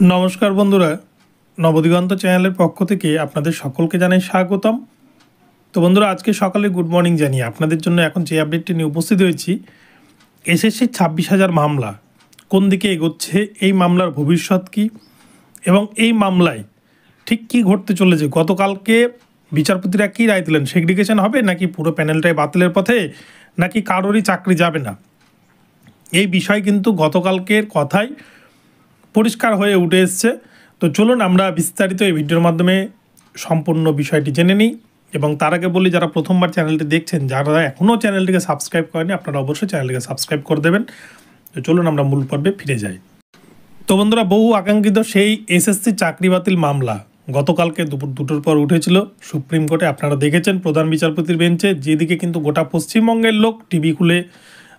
নমস্কার বন্ধুরা, নবদিগন্ত চ্যানেলের পক্ষ থেকে আপনাদের সকলকে জানাই স্বাগতম। তো বন্ধুরা, আজকে সকালে গুড মর্নিং জানিয়ে আপনাদের জন্য এখন যে আপডেটটি নিয়ে উপস্থিত হয়েছি, এসএসসি 26,000 মামলা কোন দিকে এগোচ্ছে, এই মামলার ভবিষ্যৎ কী এবং এই মামলায় ঠিক কী ঘটতে চলেছে। গতকালকে বিচারপতিরা কী রায় দিলেন, সেগ্রিগেশন হবে নাকি পুরো প্যানেলটাই বাতিলের পথে, নাকি কারোরই চাকরি যাবে না, এই বিষয় কিন্তু গতকালকের কথাই পরিষ্কার হয়ে উঠে এসছে। তো চলুন আমরা বিস্তারিত এই ভিডিওর মাধ্যমে সম্পূর্ণ বিষয়টি জেনে নিই। এবং তার আগে বলি, যারা প্রথমবার চ্যানেলটি দেখছেন, যারা এখনও চ্যানেলটিকে সাবস্ক্রাইব করেনি, আপনারা অবশ্যই চ্যানেলটিকে সাবস্ক্রাইব করে দেবেন। তো চলুন আমরা মূল পর্বে ফিরে যাই। তো বন্ধুরা, বহু আকাঙ্ক্ষিত সেই এসএসসি চাকরি বাতিল মামলা গতকালকে দুপুর 2টোর পর উঠেছিল সুপ্রিম কোর্টে। আপনারা দেখেছেন প্রধান বিচারপতির বেঞ্চে, যেদিকে কিন্তু গোটা পশ্চিমবঙ্গের লোক টিভি খুলে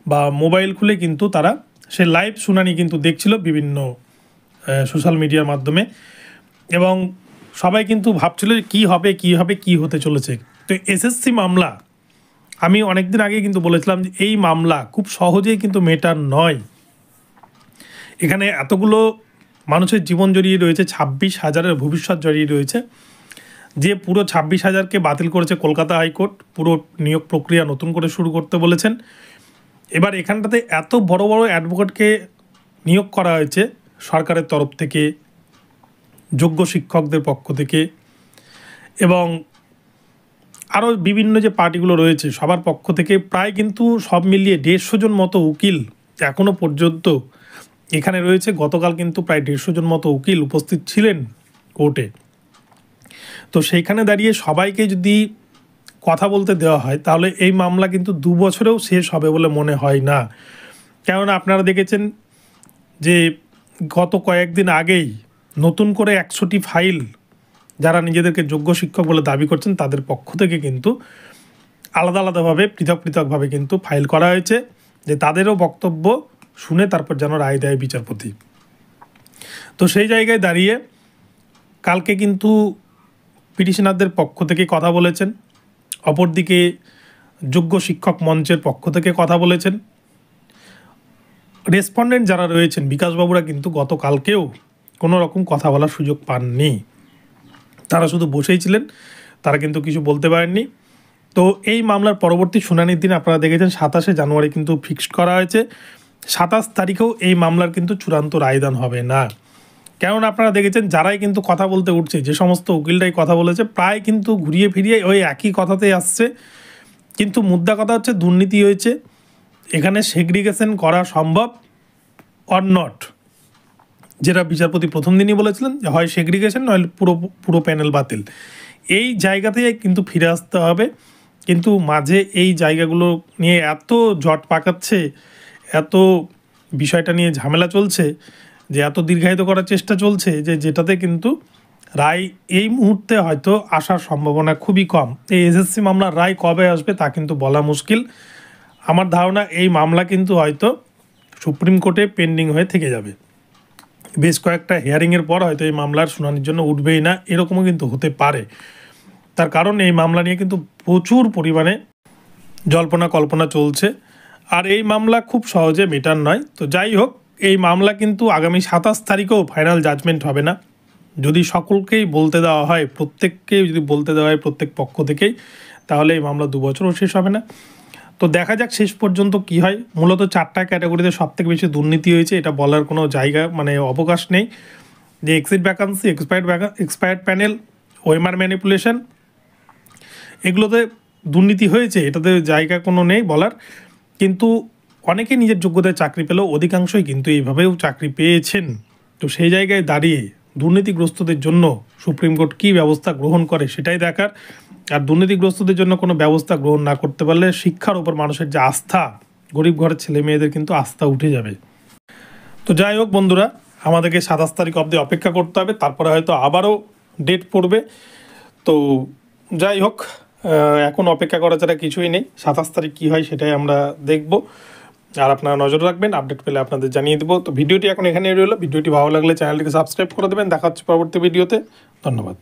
বা মোবাইল খুলে কিন্তু তারা সে লাইভ শুনানি কিন্তু দেখছিল বিভিন্ন সোশ্যাল মিডিয়ার মাধ্যমে, এবং সবাই কিন্তু ভাবছিল কী হবে কি হতে চলেছে। তো এসএসসি মামলা, আমি অনেক দিন আগে কিন্তু বলেছিলাম যে এই মামলা খুব সহজেই কিন্তু মেটার নয়। এখানে এতগুলো মানুষের জীবন জড়িয়ে রয়েছে, 26,000-এর ভবিষ্যৎ জড়িয়ে রয়েছে, যে পুরো 26,000-কে বাতিল করেছে কলকাতা হাইকোর্ট। পুরো নিয়োগ প্রক্রিয়া নতুন করে শুরু করতে বলেছেন। এবার এখানটাতে এত বড় বড় অ্যাডভোকেটকে নিয়োগ করা হয়েছে সরকারের তরফ থেকে, যোগ্য শিক্ষকদের পক্ষ থেকে, এবং আরও বিভিন্ন যে পার্টিগুলো রয়েছে সবার পক্ষ থেকে, প্রায় কিন্তু সব মিলিয়ে 150 জন মতো উকিল এখনও পর্যন্ত এখানে রয়েছে। গতকাল কিন্তু প্রায় 150 জন মতো উকিল উপস্থিত ছিলেন কোর্টে। তো সেইখানে দাঁড়িয়ে সবাইকে যদি কথা বলতে দেওয়া হয়, তাহলে এই মামলা কিন্তু 2 বছরেও শেষ হবে বলে মনে হয় না। কেননা আপনারা দেখেছেন যে গত কয়েকদিন আগেই নতুন করে 100টি ফাইল যারা নিজেদেরকে যোগ্য শিক্ষক বলে দাবি করছেন তাদের পক্ষ থেকে কিন্তু আলাদা আলাদাভাবে পৃথকভাবে কিন্তু ফাইল করা হয়েছে, যে তাদেরও বক্তব্য শুনে তারপর যেন রায় দেয় বিচারপতি। তো সেই জায়গায় দাঁড়িয়ে কালকে কিন্তু পিটিশনারদের পক্ষ থেকে কথা বলেছেন, অপরদিকে যোগ্য শিক্ষক মঞ্চের পক্ষ থেকে কথা বলেছেন। রেসপন্ডেন্ট যারা রয়েছেন, বিকাশবাবুরা কিন্তু গতকালকেও কোনো রকম কথা বলার সুযোগ পাননি, তারা শুধু বসেই ছিলেন, তারা কিন্তু কিছু বলতে পারেননি। তো এই মামলার পরবর্তী শুনানির দিন আপনারা দেখেছেন 27শে জানুয়ারি কিন্তু ফিক্সড করা হয়েছে। 27 তারিখেও এই মামলার কিন্তু চূড়ান্ত রায়দান হবে না। কেননা আপনারা দেখেছেন যারাই কিন্তু কথা বলতে উঠছে, যে সমস্ত উকিলরাই কথা বলেছে, প্রায় কিন্তু ঘুরিয়ে ফিরিয়ে ওই একই কথাতেই আসছে। কিন্তু মুদ্রা কথা হচ্ছে দুর্নীতি হয়েছে, এখানে সেগ্রিগেশন করা সম্ভব অর নট, যেটা বিচারপতি প্রথম দিনই বলেছিলেন যে হয় সেগ্রিগেশন নয় পুরো প্যানেল বাতিল। এই জায়গাতেই কিন্তু ফিরে আসতে হবে। কিন্তু মাঝে এই জায়গাগুলো নিয়ে এত জট পাকাচ্ছে, এত বিষয়টা নিয়ে ঝামেলা চলছে, যে এত দীর্ঘায়িত করার চেষ্টা চলছে, যেটাতে কিন্তু রায় এই মুহূর্তে হয়তো আসার সম্ভাবনা খুবই কম। এই এসএসসি মামলার রায় কবে আসবে তা কিন্তু বলা মুশকিল। আমার ধারণা এই মামলা কিন্তু হয়তো সুপ্রিম কোর্টে পেন্ডিং হয়ে থেকে যাবে, বেশ কয়েকটা হিয়ারিংয়ের পর হয়তো এই মামলার শুনানির জন্য উঠবেই না, এরকমও কিন্তু হতে পারে। তার কারণ এই মামলা নিয়ে কিন্তু প্রচুর পরিমাণে জল্পনা কল্পনা চলছে, আর এই মামলা খুব সহজে মেটার নয়। তো যাই হোক, এই মামলা কিন্তু আগামী 27 তারিখেও ফাইনাল জাজমেন্ট হবে না। যদি সকলকেই বলতে দেওয়া হয়, প্রত্যেককেই যদি বলতে দেওয়া হয় প্রত্যেক পক্ষ থেকেই, তাহলে এই মামলা 2 বছরও শেষ হবে না। তো দেখা যাক শেষ পর্যন্ত কি হয়। মূলত 4টা ক্যাটাগরিতে সবথেকে বেশি দুর্নীতি হয়েছে, এটা বলার কোনো জায়গা অবকাশ নেই। যে exit vacancy, expired panel, OMR manipulation, এগুলোতে দুর্নীতি হয়েছে, এটাতে জায়গা কোনো নেই বলার। কিন্তু অনেকে নিজের যোগ্যতায় চাকরি পেলেও অধিকাংশই কিন্তু এইভাবেও চাকরি পেয়েছেন। তো সেই জায়গায় দাঁড়িয়ে দুর্নীতিগ্রস্তদের জন্য সুপ্রিম কোর্ট কী ব্যবস্থা গ্রহণ করে সেটাই দেখার। আর দুর্নীতিগ্রস্তদের জন্য কোনো ব্যবস্থা গ্রহণ না করতে পারলে শিক্ষার ওপর মানুষের যে আস্থা, গরিব ঘরের ছেলে মেয়েদের কিন্তু আস্থা উঠে যাবে। তো যাই হোক বন্ধুরা, আমাদেরকে 27 তারিখ অবধি অপেক্ষা করতে হবে, তারপরে হয়তো আবারও ডেট পড়বে। তো যাই হোক, এখন অপেক্ষা করা ছাড়া কিছুই নেই। 27 তারিখ কী হয় সেটাই আমরা দেখব, আর আপনারা নজর রাখবেন, আপডেট পেলে আপনাদের জানিয়ে দেবো। তো ভিডিওটি এখন এখানেই রইল। ভিডিওটি ভালো লাগলে চ্যানেলটিকে সাবস্ক্রাইব করে দেবেন। দেখা হচ্ছে পরবর্তী ভিডিওতে। ধন্যবাদ।